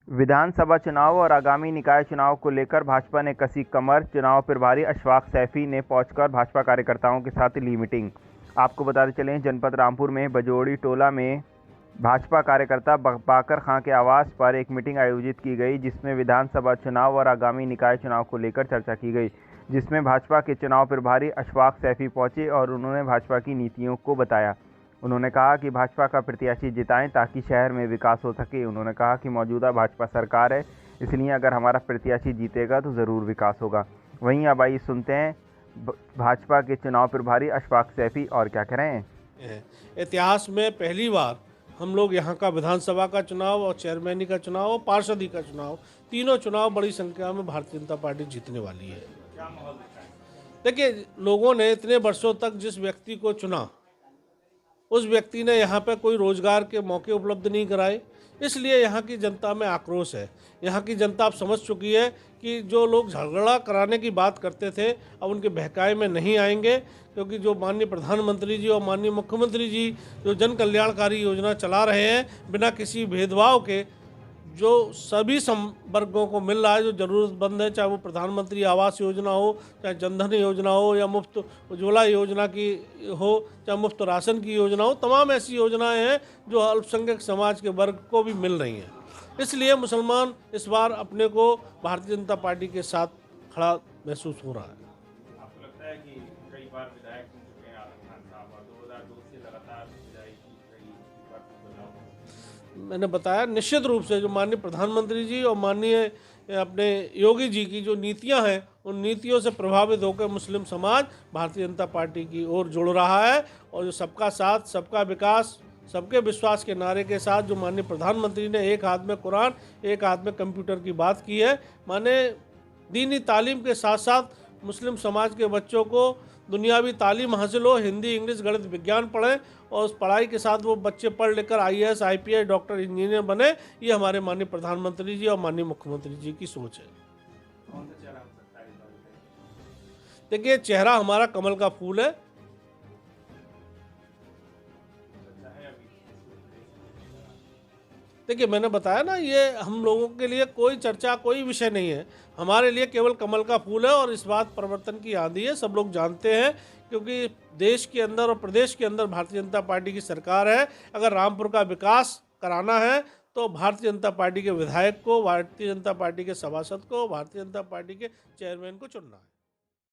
विधानसभा चुनाव और आगामी निकाय चुनाव को लेकर भाजपा ने कसी कमर। चुनाव प्रभारी अशफाक सैफी ने पहुंचकर भाजपा कार्यकर्ताओं के साथ ली मीटिंग। आपको बताते चलें, जनपद रामपुर में बजोड़ी टोला में भाजपा कार्यकर्ता बाकर खां के आवास पर एक मीटिंग आयोजित की गई, जिसमें विधानसभा चुनाव और आगामी निकाय चुनाव को लेकर चर्चा की गई, जिसमें भाजपा के चुनाव प्रभारी अशफाक सैफी पहुंचे और उन्होंने भाजपा की नीतियों को बताया। उन्होंने कहा कि भाजपा का प्रत्याशी जिताएं ताकि शहर में विकास हो सके। उन्होंने कहा कि मौजूदा भाजपा सरकार है, इसलिए अगर हमारा प्रत्याशी जीतेगा तो ज़रूर विकास होगा। वहीं अब आइए सुनते हैं भाजपा के चुनाव प्रभारी अशफाक सैफी और क्या कह रहे हैं। इतिहास में पहली बार हम लोग यहाँ का विधानसभा का चुनाव और चेयरमैनी का चुनाव और पार्षदी का चुनाव, तीनों चुनाव बड़ी संख्या में भारतीय जनता पार्टी जीतने वाली है। देखिए, लोगों ने इतने वर्षों तक जिस व्यक्ति को चुना, उस व्यक्ति ने यहाँ पे कोई रोजगार के मौके उपलब्ध नहीं कराए, इसलिए यहाँ की जनता में आक्रोश है। यहाँ की जनता अब समझ चुकी है कि जो लोग झगड़ा कराने की बात करते थे अब उनके बहकावे में नहीं आएंगे, क्योंकि जो माननीय प्रधानमंत्री जी और माननीय मुख्यमंत्री जी जो जन कल्याणकारी योजना चला रहे हैं बिना किसी भेदभाव के, जो सभी वर्गों को मिल रहा है, जो ज़रूरतमंद है, चाहे वो प्रधानमंत्री आवास योजना हो, चाहे जनधन योजना हो, या मुफ्त उज्ज्वला योजना की हो, चाहे मुफ्त राशन की योजना हो, तमाम ऐसी योजनाएं हैं जो अल्पसंख्यक समाज के वर्ग को भी मिल रही हैं। इसलिए मुसलमान इस बार अपने को भारतीय जनता पार्टी के साथ खड़ा महसूस हो रहा है। आपको लगता है कि कई बार विधायक चुन चुके हैं आजम खान साहब और 2002 से लगातार विधायक जीत रही है, मैंने बताया निश्चित रूप से जो माननीय प्रधानमंत्री जी और माननीय अपने योगी जी की जो नीतियां हैं, उन नीतियों से प्रभावित होकर मुस्लिम समाज भारतीय जनता पार्टी की ओर जुड़ रहा है। और जो सबका साथ, सबका विकास, सबके विश्वास के नारे के साथ जो माननीय प्रधानमंत्री ने एक हाथ में कुरान, एक हाथ में कंप्यूटर की बात की है, माने दीनी तालीम के साथ साथ मुस्लिम समाज के बच्चों को दुनियावी तालीम हासिल हो, हिंदी, इंग्लिश, गणित, विज्ञान पढ़ें और उस पढ़ाई के साथ वो बच्चे पढ़ लिखकर IAS, IPS, डॉक्टर, इंजीनियर बने। ये हमारे माननीय प्रधानमंत्री जी और माननीय मुख्यमंत्री जी की सोच है। कौन सा चेहरा हो सकता है इस बार? देखिए, चेहरा हमारा कमल का फूल है। देखिए, मैंने बताया ना, ये हम लोगों के लिए कोई चर्चा, कोई विषय नहीं है। हमारे लिए केवल कमल का फूल है और इस बात परिवर्तन की आंधी है, सब लोग जानते हैं, क्योंकि देश के अंदर और प्रदेश के अंदर भारतीय जनता पार्टी की सरकार है। अगर रामपुर का विकास कराना है तो भारतीय जनता पार्टी के विधायक को, भारतीय जनता पार्टी के सभासद को, भारतीय जनता पार्टी के चेयरमैन को चुनना है।